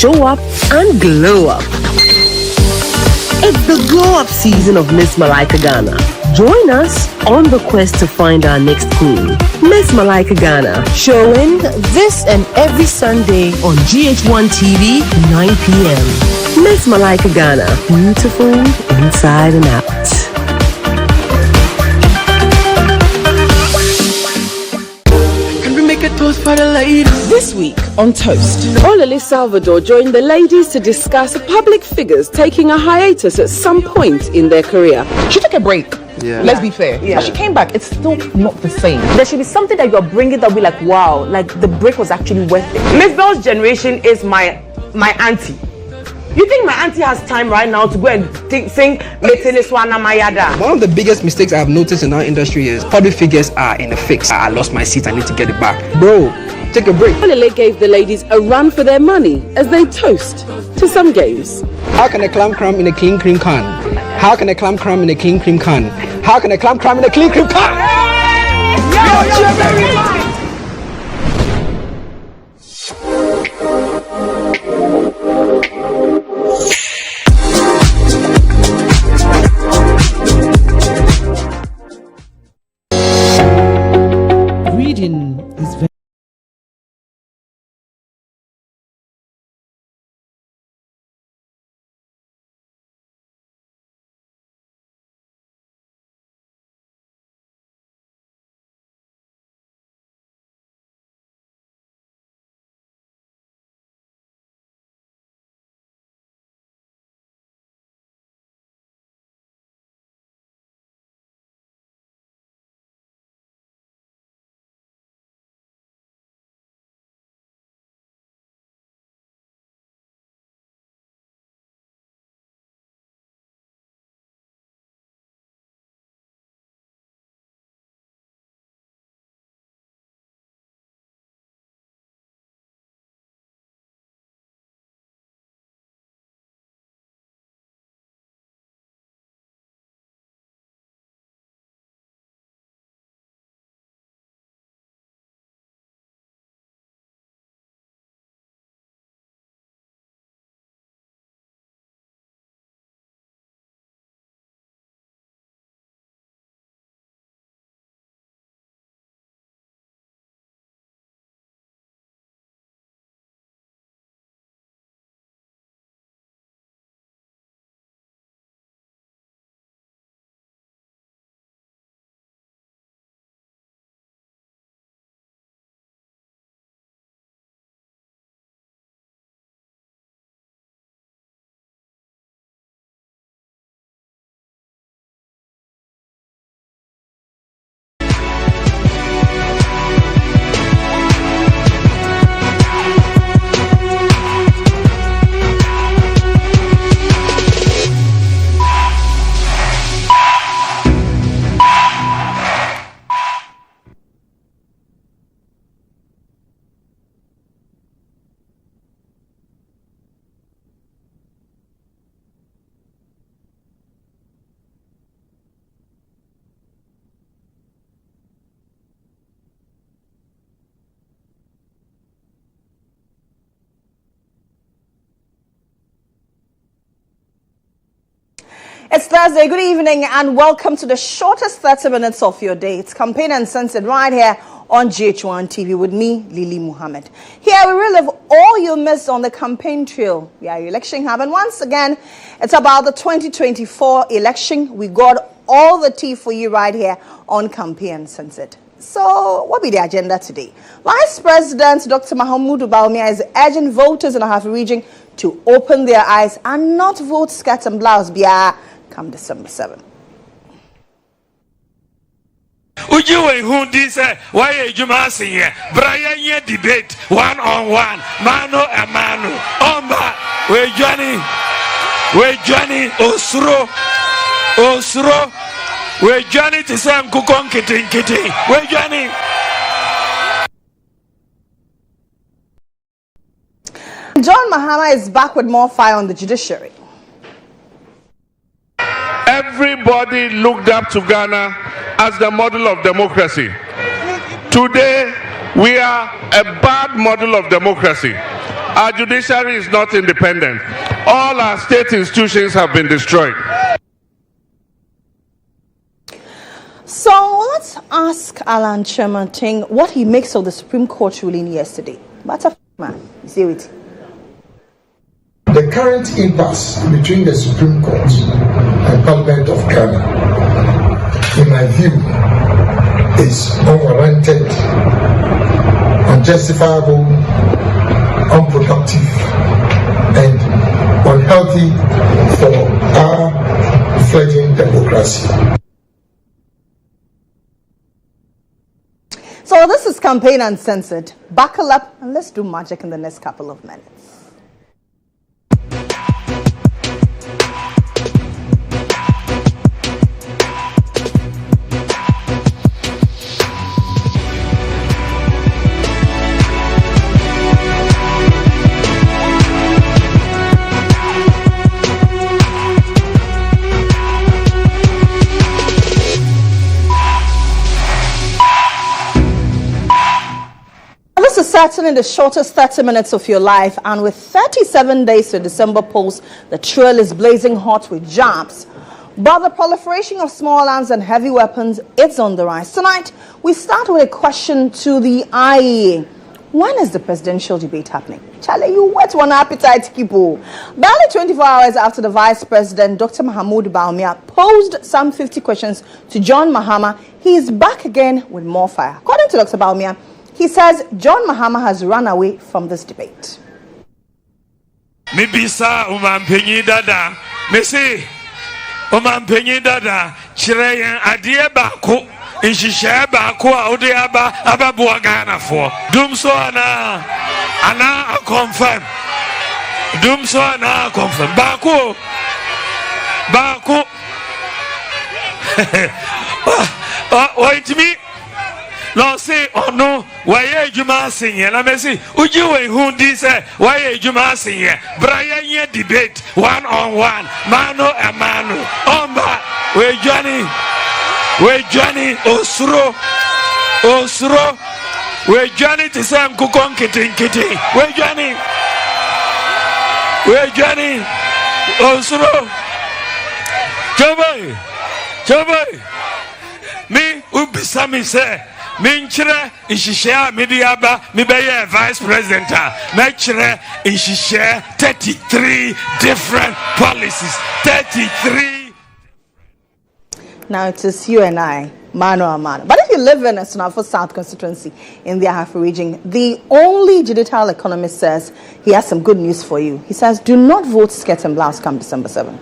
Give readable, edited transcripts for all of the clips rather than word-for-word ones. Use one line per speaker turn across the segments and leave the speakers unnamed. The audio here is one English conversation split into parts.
show up and glow up. It's the glow up season of Miss Malaika Ghana. Join us on the quest to find our next queen. Miss Malaika Ghana, showing this and every Sunday on GHOne TV, 9 p.m. Miss Malaika Ghana, beautiful inside and out.
Toast for the ladies.
This week on Toast, Olele Salvador joined the ladies to discuss public figures taking a hiatus at some point in their career.
She took a break.
Yeah.
Let's be fair. Yeah. But she came back. It's still not the same.
There should be something that you're bringing that will be like, wow, like the break was actually worth it. Miss Bell's generation is my auntie. You think my auntie has time right now to go and sing Meteneswana Mayada?
One of the biggest mistakes I have noticed in our industry is public figures are in a fix. I lost my seat, I need to get it back. Bro, take a break.
Olele gave the ladies a run for their money as they toast to some games.
How can a clam crumb in a clean cream can? How can a clam crumb in a clean cream can? How can a clam crumb in a clean cream can?
Reading is very
It's Thursday. Good evening and welcome to the shortest 30 minutes of your day. It's Campaign Uncensored right here on GHOne TV with me, Lily Mohammed. Here we relive all you missed on the campaign trail. Yeah, election happened once again. It's about the 2024 election. We got all the tea for you right here on Campaign Uncensored. So, what will be the agenda today? Vice President Dr. Mohammed is urging voters in the Ahafi region to open their eyes and not vote skirt and blouse come December 7.
Ujiwe hundi se waye jumasi ye Brian ye debate one-on-one mano a mano omba we Johnny osro we Johnny to say mkukon kiti we Johnny.
GHOne Mohammed is back with more fire on the judiciary.
Everybody looked up to Ghana as the model of democracy. Today, we are a bad model of democracy. Our judiciary is not independent. All our state institutions have been destroyed.
So let's ask Alan Chairman Ting what he makes of the Supreme Court ruling yesterday. Butterman, you see it.
The current impasse between the Supreme Court and Parliament of Ghana, in my view, is unwarranted, unjustifiable, unproductive, and unhealthy for our fledgling democracy.
So this is Campaign Uncensored. Buckle up and let's do magic in the next couple of minutes. This is certainly the shortest 30 minutes of your life, and with 37 days to December polls, the trail is blazing hot with jabs. But the proliferation of small arms and heavy weapons is on the rise. Tonight, we start with a question to the IEA. When is the presidential debate happening? Charlie, you whet one appetite, Kipo. Barely 24 hours after the Vice President, Dr. Mohammed Bawumia, posed some 50 questions to GHOne Mahama, he is back again with more fire. According to Dr. Bawumia, he says GHOne Mahama has run away from this debate.
Mibisa umampenyi dada. Mesi umampenyi dada. Chireyen adie bako. Inshishe bako ode ababuwa Ghana for. Dumso ana confirm. Dumso ana confirm. Bako. Wait me. No say no why juma sing here. Let me see. GHOne this why juma sing here. Brian debate 1-on-1. Mano a mano. Omba. We Johnny Osro. We Johnny to say kukon kitty. We Johnny Osro. Joboy. Me ubisami say. Minchire Ishishia Midiaba Mibeye Vice President Mechire Ishishia 33 different policies. 33.
Now it is you and I, mano a mano. But if you live in a Sunafo South constituency in the Ahafo region, the only digital economist says he has some good news for you. He says, do not vote skirt and blouse come December 7.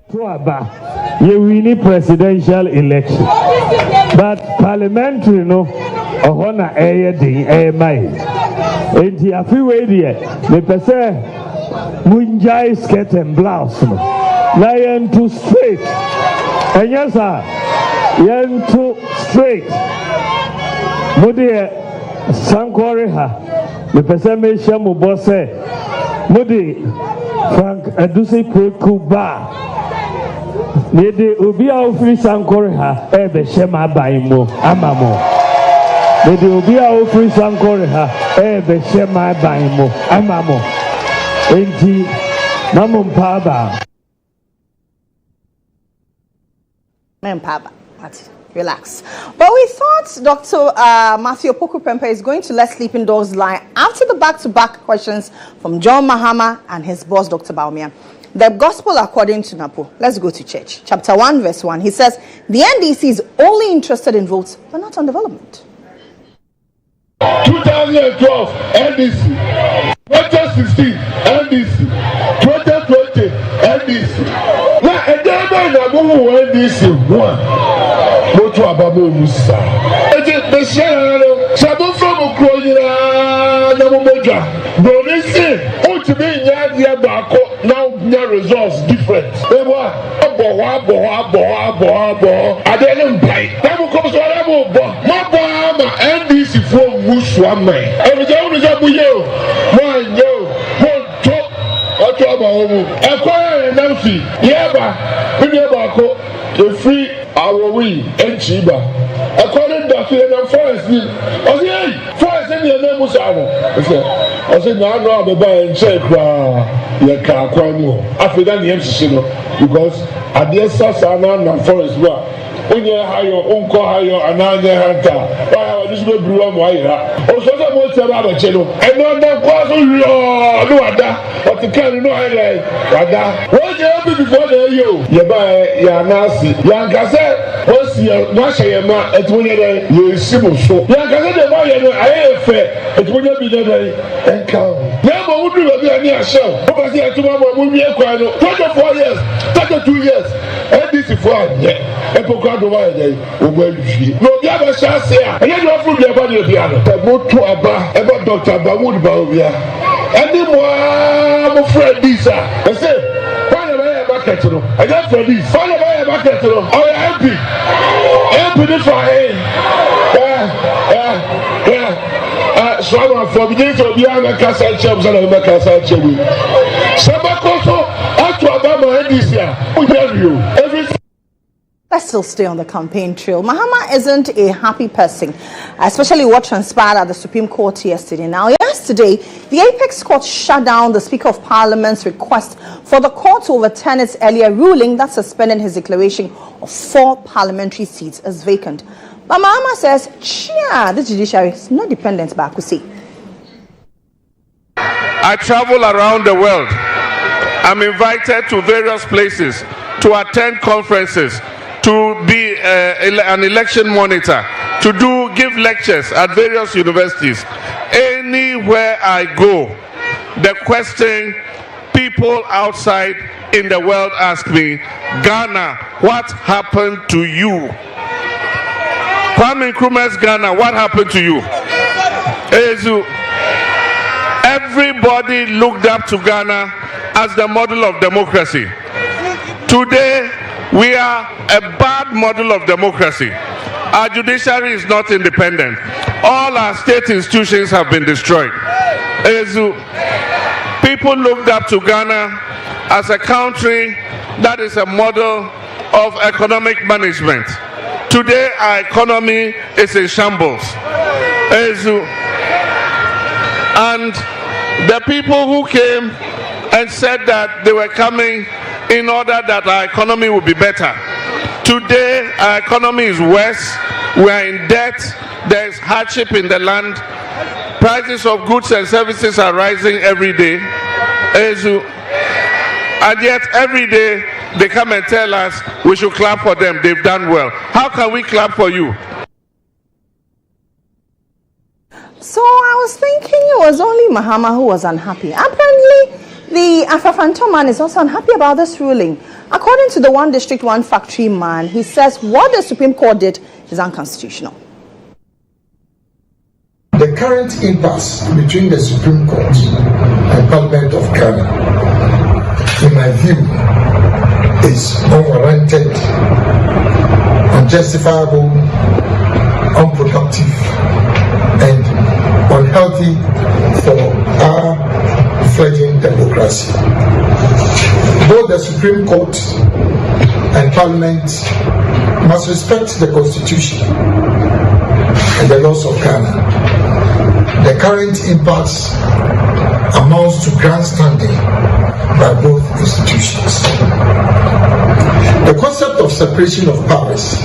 You win presidential election, but parliamentary no ohona air mind. And he a few way there. The person munjai skirt and blouse no. Lion too straight. And yes sir, yen too straight. Mudi sankore ha. The person me shamu bosse. Mudi Frank Adusi Kuba. Nede obi a ofiri sankore ha ebe shema baimo amamo. Nede obi a ofiri sankore ha ebe shema baimo amamo. Enti namumpaba.
Mpaba. Relax. But we thought Dr. Matthew Opoku-Prempeh is going to let sleeping dogs lie after the back-to-back questions from GHOne Mahama and his boss, Dr. Bawumia. The gospel according to Napo. Let's go to church. Chapter 1, verse 1. He says, the NDC is only interested in votes, but not on development.
2012, NDC. 2016, NDC. 2020, NDC. Now, and then I go NDC. One. Go to Abamu Musa. The share, Sabu from Ukraine, Namumoja. Bonisi, to me, now the results different. They were I didn't buy. That will come to a NDC from Mushwame. Every time is up with you. One, yo, one, top. What's up, acquire an MC. Yeah, the free our we and Chiba. According to the forest, forest and your name was I said, no, I'm about check your car. After that, because at the Sasana Forest Bar. When you hire your own car, another hunter, this will be wrong. Also, I want to have a channel. And not that was no other, but the can no idea. What you have before you? You buy your nasty. Young Gazette, what's your Mashayama at 20 days? You simple so. Young Gazette, I have fair, it will be the day and come. Never would be a near show. Because here tomorrow will be a crowd 24 years, 32 years, and this is one, yeah. No, the other shall say, and you don't put your body of the other. The boat to about Dr. Bawood Bavia. Any more friend, this, I say, find a way back to them. I got for this, find a way back to them. Oh, happy. Happy for him. So, for beginning to be on a castle champs and a castle chamber. Sabakoso, after Obama, this year, we tell you every.
Let's still stay on the campaign trail. Mohammed isn't a happy person, especially what transpired at the Supreme Court yesterday. Now, yesterday, the Apex Court shut down the Speaker of Parliament's request for the court to overturn its earlier ruling that suspended his declaration of 4 parliamentary seats as vacant. But Mohammed says, the judiciary is not dependent, but I could see.
I travel around the world. I'm invited to various places to attend conferences, to be an election monitor, to give lectures at various universities. Anywhere I go, the question people outside in the world ask me, Ghana, what happened to you? Kwame Nkrumah's Ghana, what happened to you? Everybody looked up to Ghana as the model of democracy. Today, we are a bad model of democracy. Our judiciary is not independent. All our state institutions have been destroyed. People looked up to Ghana as a country that is a model of economic management. Today, our economy is in shambles. And the people who came and said that they were coming in order that our economy will be better. Today, our economy is worse. We are in debt. There is hardship in the land. Prices of goods and services are rising every day. And yet, every day, they come and tell us we should clap for them. They've done well. How can we clap for you?
So I was thinking it was only Mohammed who was unhappy. Apparently, the Afafanto man is also unhappy about this ruling. According to the One District, One Factory man, he says what the Supreme Court did is unconstitutional.
The current impasse between the Supreme Court and Parliament of Ghana, in my view, is unwarranted, unjustifiable, unproductive, and unhealthy for our fledgling democracy. Both the Supreme Court and Parliament must respect the Constitution and the laws of Ghana. The current impasse amounts to grandstanding by both institutions. The concept of separation of powers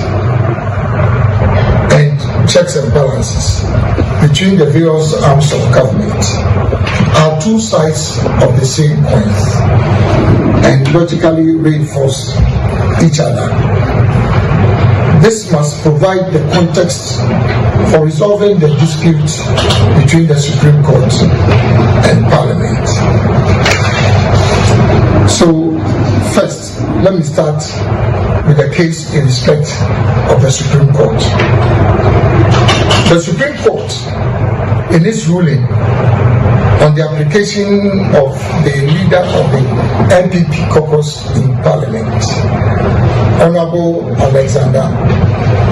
and checks and balances between the various arms of government are two sides of the same coin and logically reinforce each other. This must provide the context for resolving the dispute between the Supreme Court and Parliament. So, first, let me start with a case in respect of the Supreme Court. The Supreme Court, in its ruling on the application of the leader of the NPP caucus in Parliament, Honorable Alexander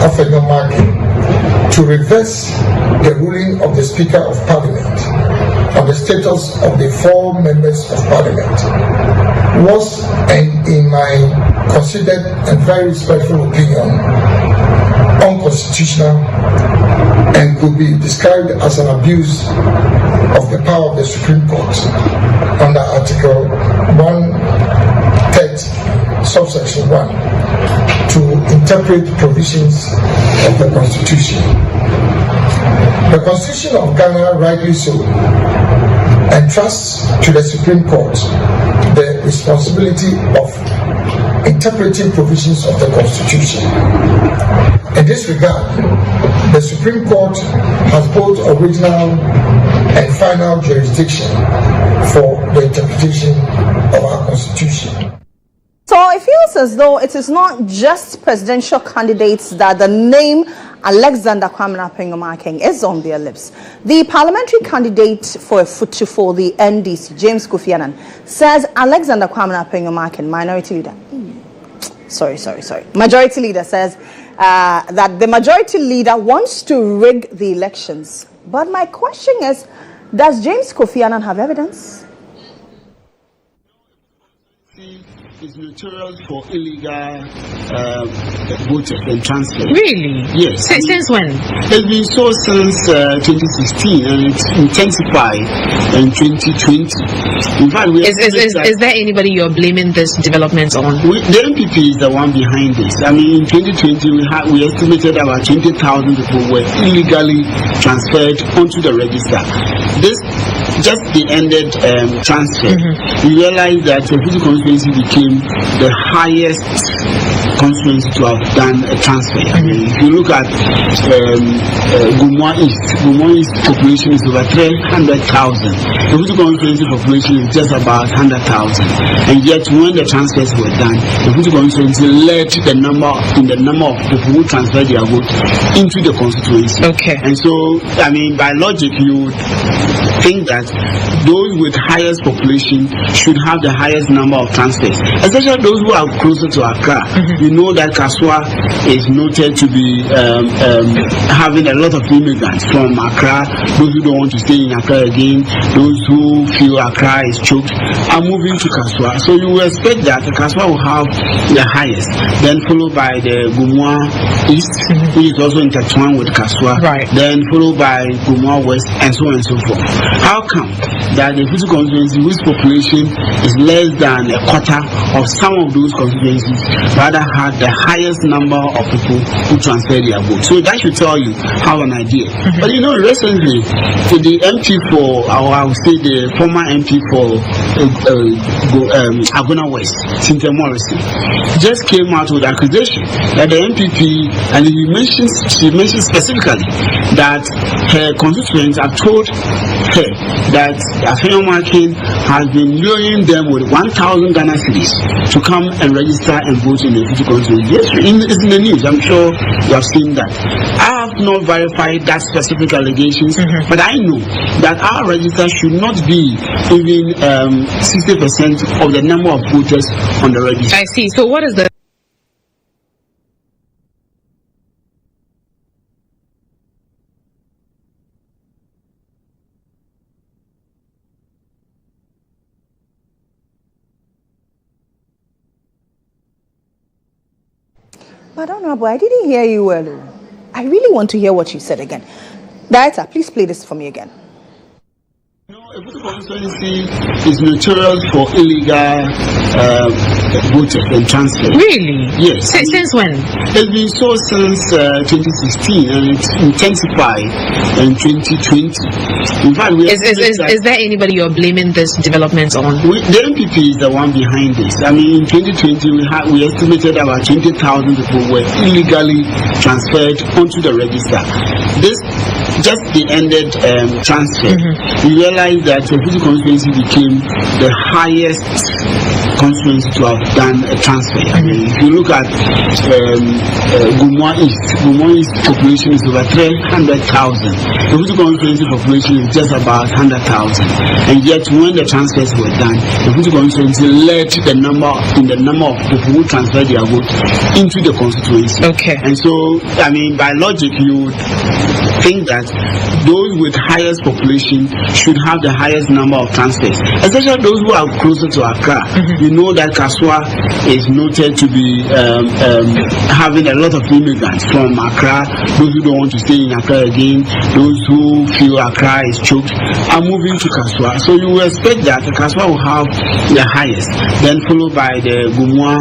Afenyo-Markin, to reverse the ruling of the Speaker of Parliament on the status of the 4 members of Parliament, was, and in my considered and very respectful opinion, unconstitutional and could be described as an abuse of the power of the Supreme Court under Article 130, subsection 1, to interpret provisions of the Constitution. The Constitution of Ghana, rightly so, entrusts to the Supreme Court the responsibility of interpreting provisions of the Constitution. In this regard, the Supreme Court has both original and final jurisdiction for the interpretation of our Constitution.
So it feels as though it is not just presidential candidates that the name Alexander Kwame Appiah-Marking is on their lips. The parliamentary candidate for the NDC, James Kofi Annan, says Alexander Kwame Appiah-Marking, majority leader, says that the majority leader wants to rig the elections. But my question is, does James Kofi Annan have evidence?
Is notorious for illegal voters and transfer.
Really?
Yes.
Since when?
It's been so since 2016, and it's intensified in 2020. In fact,
is there anybody you're blaming this development on?
The MPP is the one behind this. I mean, in 2020, we estimated about 20,000 people were illegally transferred onto the register. This just the ended transfer. We realized that the Fuji constituency became the highest constituency to have done a transfer. I mean, if you look at GHOne East population is over 300,000. The Fuji constituency population is just about 100,000. And yet, when the transfers were done, the Fuji constituency led the number of people who transferred their vote into the constituency.
Okay.
And so, I mean, by logic, you would think that those with highest population should have the highest number of transfers, especially those who are closer to Accra. You know that Kaswa is noted to be having a lot of immigrants from Accra. Those who don't want to stay in Accra again, those who feel Accra is choked, are moving to Kaswa. So you will expect that Kaswa will have the highest, then followed by the GHOne East, which is also intertwined with Kaswa,
right.
Then followed by GHOne West, and so on and so forth. How come that the Fuji constituency, whose population is less than a quarter of some of those constituencies, rather had the highest number of people who transferred their vote? So that should tell you, have an idea. But you know, recently, the MP for, or I would say the former MP for Agona West, Cynthia Morrison, just came out with accusation that the MPP, and she mentioned specifically that her constituents have told her that Appiah-Marking has been luring them with 1,000 Ghana cedis to come and register and vote in the Fuji constituency. Yes, it's in the news. I'm sure you have seen that. I have not verified that specific allegations, but I know that our register should not be even 60% of the number of voters on the register.
I see. So what is the
I don't know, but I didn't hear you well. I really want to hear what you said again. Director, please play this for me again.
The constituency is notorious for illegal voters and transfer.
Really?
Yes.
Since when?
It's been so since 2016, and it's intensified in 2020. In fact,
is there anybody you're blaming this development on?
The MPP is the one behind this. I mean, in 2020, we estimated about 20,000 people were illegally transferred onto the register. This just the ended transfer. We realized that the Fuji constituency became the highest constituency to have done a transfer. I mean, if you look at GHOne East population is over 300,000. The Fuji constituency population is just about 100,000. And yet, when the transfers were done, the Fuji constituency led the number of people who transferred their vote into the constituency.
Okay.
And so, I mean, by logic, you would think that those with highest population should have the highest number of transfers, especially those who are closer to Accra. You know that Kaswa is noted to be having a lot of immigrants from Accra. Those who don't want to stay in Accra again, those who feel Accra is choked, are moving to Kaswa. So you will expect that Kaswa will have the highest, then followed by the Gumua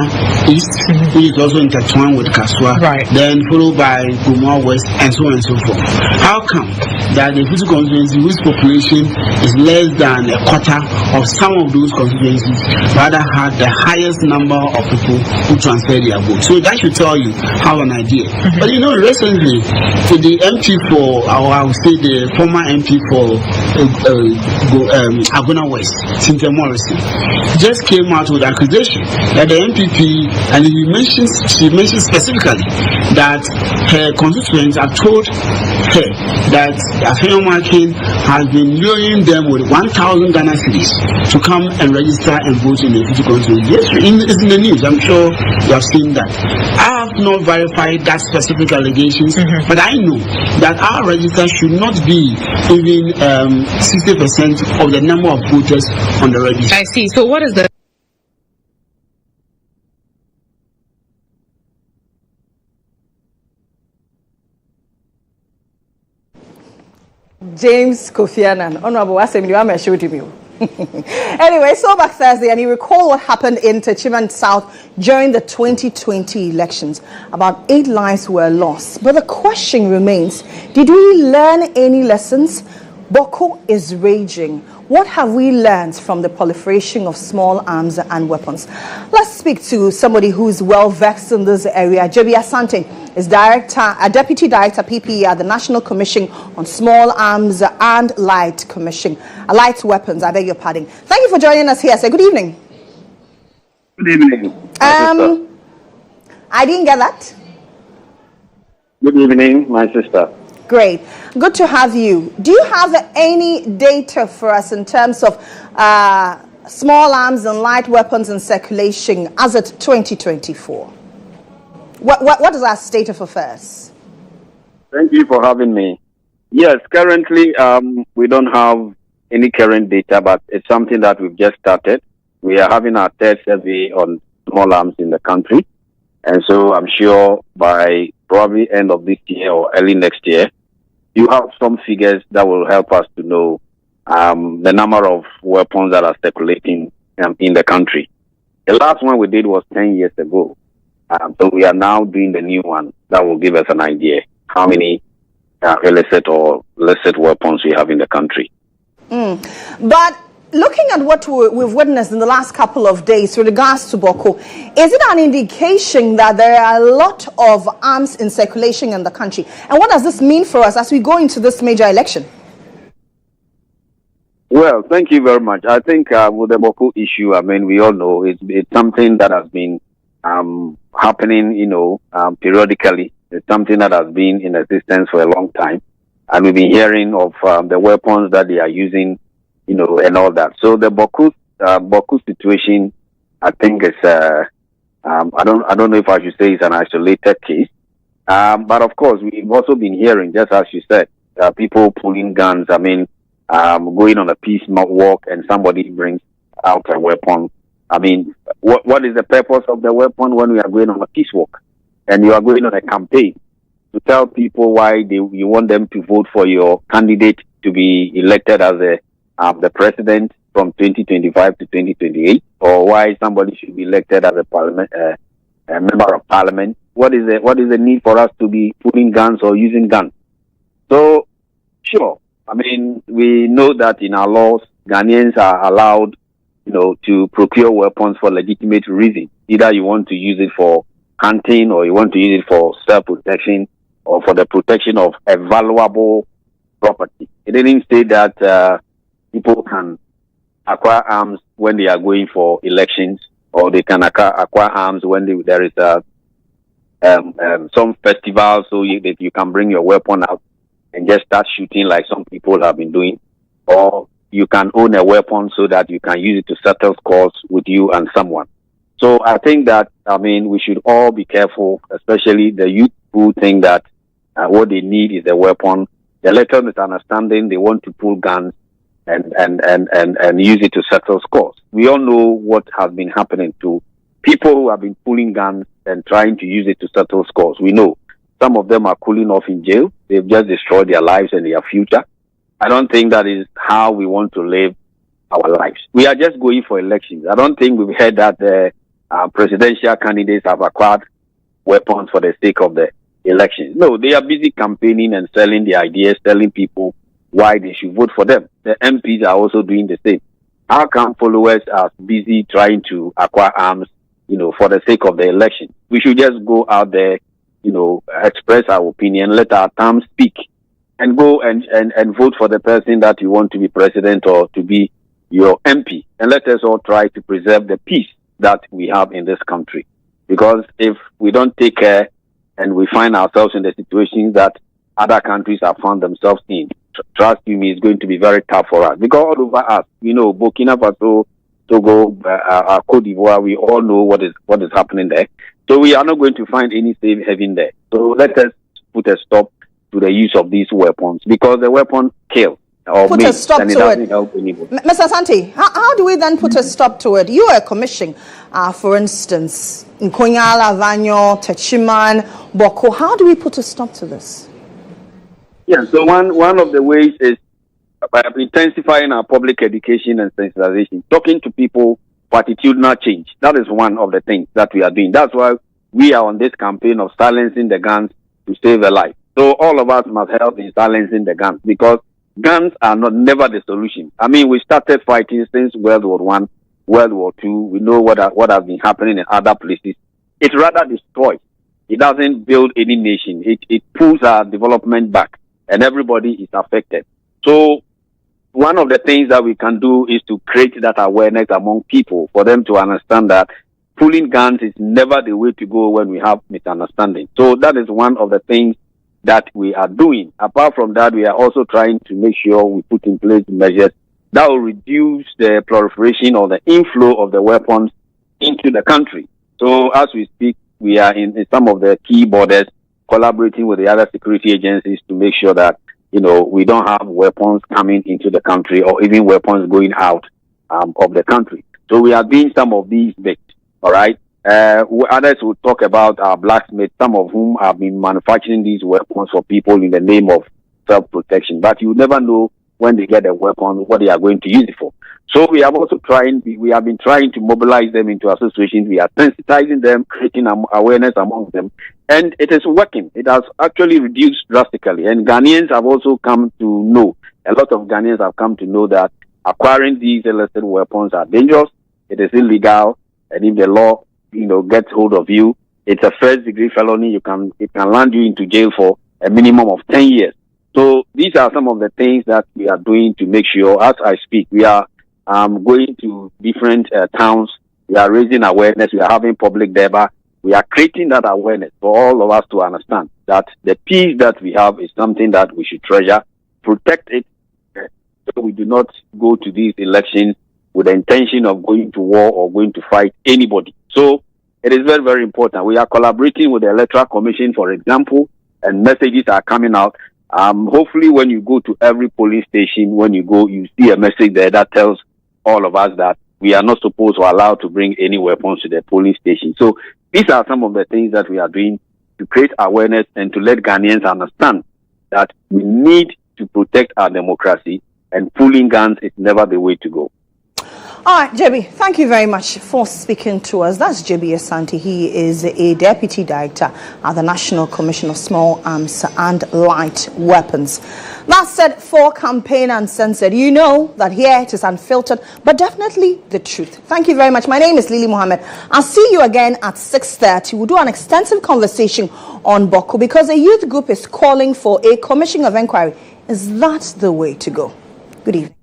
East, which is also intertwined with Kaswa, then followed by Gumua West, and so on and so forth. How come that the Futu constituency, whose population is less than a quarter of some of those constituencies, rather had the highest number of people who transferred their vote? So that should tell you how an idea. But you know, recently, the MP for, or I would say the former MP for Agona West, Cynthia Morrison, just came out with accusation that the MPP, and she mentioned specifically that her constituents have told her that Afenyo Markin has been luring them with 1,000 Ghana cedis to come and register and vote in the Futu constituency. Yes, it's in the news. I'm sure you have seen that. I have not verified that specific allegations, but I know that our register should not be even 60% of the number of voters on the register.
I see. So what is the
James Kofi Annan, Honorable Assembly, I'm assured of you. Anyway, so back Thursday, and you recall what happened in Techiman South during the 2020 elections. About 8 lives were lost. But the question remains, did we learn any lessons? Boko is raging. What have we learned from the proliferation of small arms and weapons? Let's speak to somebody who's well versed in this area. Joby Asante is Deputy Director PPE at the National Commission on Small Arms and Light Weapons. I beg your pardon. Thank you for joining us here. Say good evening.
Good evening.
I didn't get that.
Good evening, my sister.
Great. Good to have you. Do you have any data for us in terms of small arms and light weapons in circulation as of 2024? What is our state of affairs?
Thank you for having me. Yes, currently we don't have any current data, but it's something that we've just started. We are having our third survey on small arms in the country. And so I'm sure by probably end of this year or early next year, you have some figures that will help us to know the number of weapons that are circulating in the country. The last one we did was 10 years ago. So we are now doing the new one that will give us an idea how many illicit or licit weapons we have in the country.
But looking at what we've witnessed in the last couple of days with regards to Boko, is it an indication that there are a lot of arms in circulation in the country? And what does this mean for us as we go into this major election?
Well, thank you very much. I think with the Boko issue, I mean, we all know it's something that has been happening, periodically. It's something that has been in existence for a long time. And we've been hearing of the weapons that they are using, and all that. So the Boko situation, I think is, I don't know if I should say it's an isolated case. But of course, we've also been hearing, just as you said, people pulling guns. I mean, going on a peace walk and somebody brings out a weapon. I mean, what is the purpose of the weapon when we are going on a peace walk and you are going on a campaign to tell people why you want them to vote for your candidate to be elected as the president from 2025 to 2028, or why somebody should be elected as a member of parliament? What is the need for us to be putting guns or using guns? So, sure. I mean, we know that in our laws, Ghanaians are allowed, to procure weapons for legitimate reasons. Either you want to use it for hunting, or you want to use it for self-protection, or for the protection of a valuable property. It didn't say that people can acquire arms when they are going for elections, or they can acquire arms when there is some festival, so that you can bring your weapon out and just start shooting like some people have been doing, or you can own a weapon so that you can use it to settle scores with you and someone. So I think that, we should all be careful, especially the youth who think that what they need is a weapon the little misunderstanding, they want to pull guns and use it to settle scores. We all know what has been happening to people who have been pulling guns and trying to use it to settle scores. We know some of them are cooling off in jail. They've just destroyed their lives and their future. I don't think that is how we want to live our lives. We are just going for elections. I don't think we've heard that the presidential candidates have acquired weapons for the sake of the elections. No, they are busy campaigning and selling their ideas, telling people why they should vote for them. The MPs are also doing the same. How come followers are busy trying to acquire arms, for the sake of the election? We should just go out there, express our opinion, let our tongue speak, and go and vote for the person that you want to be president or to be your MP. And let us all try to preserve the peace that we have in this country. Because if we don't take care and we find ourselves in the situations that other countries have found themselves in, trust me, it's going to be very tough for us. Because all over us, Burkina Faso, Togo, Cote d'Ivoire, we all know what is happening there. So we are not going to find any safe haven there. So let us put a stop to the use of these weapons, because the weapons kill.
Put a stop to it. Mr. Asante, how do we then put a stop to it? You are a commission, for instance, Nkonyala, Vanyo, Techiman, Boko. How do we put a stop to this?
Yeah, so one of the ways is by intensifying our public education and sensitization, talking to people for attitudinal change. That is one of the things that we are doing. That's why we are on this campaign of silencing the guns to save a life. So all of us must help in silencing the guns, because guns are never the solution. I mean, we started fighting since World War I, World War II. We know what has been happening in other places. It rather destroys. It doesn't build any nation. It pulls our development back, and everybody is affected. So one of the things that we can do is to create that awareness among people for them to understand that pulling guns is never the way to go when we have misunderstanding. So that is one of the things that we are doing. Apart from that, we are also trying to make sure we put in place measures that will reduce the proliferation or the inflow of the weapons into the country. So as we speak, we are in some of the key borders collaborating with the other security agencies to make sure that, we don't have weapons coming into the country or even weapons going out of the country. So we are doing some of these bits, all right? Others will talk about our blacksmiths, some of whom have been manufacturing these weapons for people in the name of self-protection. But you never know when they get a weapon, what they are going to use it for. So we have been trying to mobilize them into associations. We are sensitizing them, creating awareness among them. And it is working. It has actually reduced drastically. And Ghanaians have also come to know, a lot of Ghanaians have come to know that acquiring these illicit weapons are dangerous. It is illegal. And if the law gets hold of you, it's a first-degree felony. It can land you into jail for a minimum of 10 years. So these are some of the things that we are doing to make sure, as I speak, we are going to different towns. We are raising awareness. We are having public debate. We are creating that awareness for all of us to understand that the peace that we have is something that we should treasure, protect it, so we do not go to these elections with the intention of going to war or going to fight anybody. So it is very, very important. We are collaborating with the Electoral Commission, for example, and messages are coming out. Hopefully when you go to every polling station, when you go, you see a message there that tells all of us that we are not supposed to allow to bring any weapons to the polling station. So these are some of the things that we are doing to create awareness and to let Ghanaians understand that we need to protect our democracy, and pulling guns is never the way to go.
All right, JB, thank you very much for speaking to us. That's JB Asante. He is a Deputy Director at the National Commission of Small Arms and Light Weapons. That said, for Campaign Uncensored, you know that here it is unfiltered, but definitely the truth. Thank you very much. My name is Lily Mohammed. I'll see you again at 6:30. We'll do an extensive conversation on Boko because a youth group is calling for a commission of inquiry. Is that the way to go? Good evening.